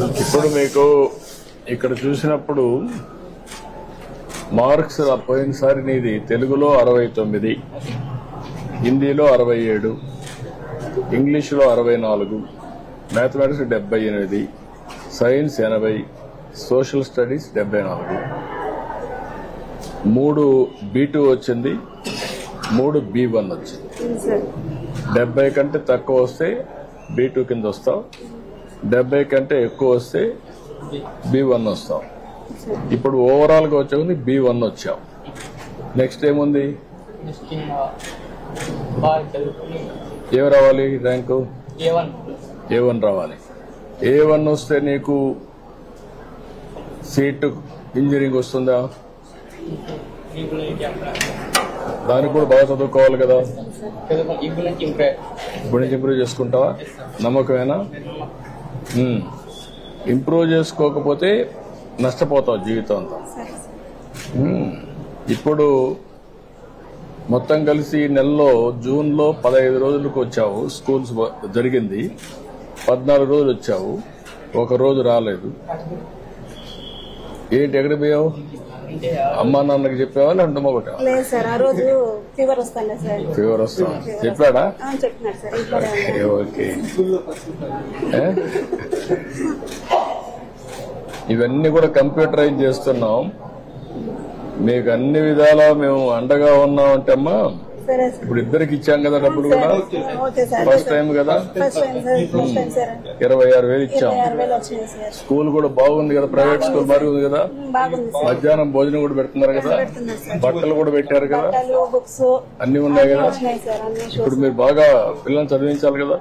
ఇప్పుడు మీకు ఇక్కడ చూసినప్పుడు మార్క్స్ పోయినసారి నీది తెలుగులో 69, హిందీలో 67, ఇంగ్లీష్లో 64, mathematics 78, science 80, social studies 74. 3 B2 వచ్చింది, 3 B1 వచ్చింది. 70 కంటే తక్కువ వస్తే B2 కింద వస్తావు, 70 కంటే ఎక్కువ వస్తే B1 వస్తావు. ఇప్పుడు ఓవరాల్ గా వచ్చావు B1 వచ్చావు. నెక్స్ట్ ఏముంది? ఏం రావాలి ర్యాంకు? A1 రావాలి. A1 వస్తే నీకు సీటు ఇంజనీరింగ్ వస్తుందా? దానికి కూడా బాగా చదువుకోవాలి కదా. ఇప్పుడు నుంచి ఇంప్రూవ్ చేసుకుంటావా? నమ్మకమేనా? ఇంప్రూవ్ చేసుకోకపోతే నష్టపోతావు జీవితం అంతా. ఇప్పుడు మొత్తం కలిసి నెలలో జూన్లో 15 రోజులకు వచ్చావు, స్కూల్స్ జరిగింది. 14 రోజులు వచ్చావు, ఒక రోజు రాలేదు. ఏంటి, ఎక్కడికి పోయావు? అమ్మా నాన్నకి చెప్పావా లేదంటే మొగట? ఫీవర్ వస్తా చెప్పాడా? చెప్పినాడు. ఓకే. ఇవన్నీ కూడా కంప్యూటరైజ్ చేస్తున్నాం. మీకు అన్ని విధాలా మేము అండగా ఉన్నాం అంటే అమ్మా. ఇప్పుడు ఇద్దరికి ఇచ్చాం కదా డబ్బులు కూడా. ఫస్ట్ టైం కదా, 26,000 ఇచ్చాం. స్కూల్ కూడా బాగుంది కదా, ప్రైవేట్ స్కూల్ బాగుంది కదా. మధ్యాహ్నం భోజనం కూడా పెడుతున్నారు కదా, బట్టలు కూడా పెట్టారు కదా, అన్ని ఉన్నాయి కదా. ఇప్పుడు మీరు బాగా పిల్లల్ని చదివించాలి కదా.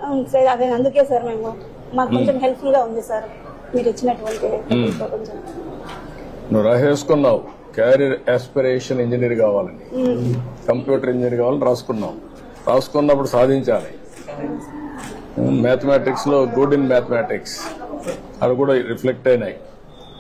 అందుకే సార్ మేము మాకు కొంచెం హెల్ప్ఫుల్ గా ఉంది సార్ మీరు ఇచ్చినటువంటి. నువ్వు రాసేసుకున్నావు క్యారియర్ ఆస్పిరేషన్ ఇంజనీర్ కావాలని, కంప్యూటర్ ఇంజనీర్ కావాలని రాసుకున్నప్పుడు సాధించాలి. మ్యాథమెటిక్స్ లో గుడ్ ఇన్ మ్యాథమెటిక్స్ అది కూడా రిఫ్లెక్ట్ అయినాయి.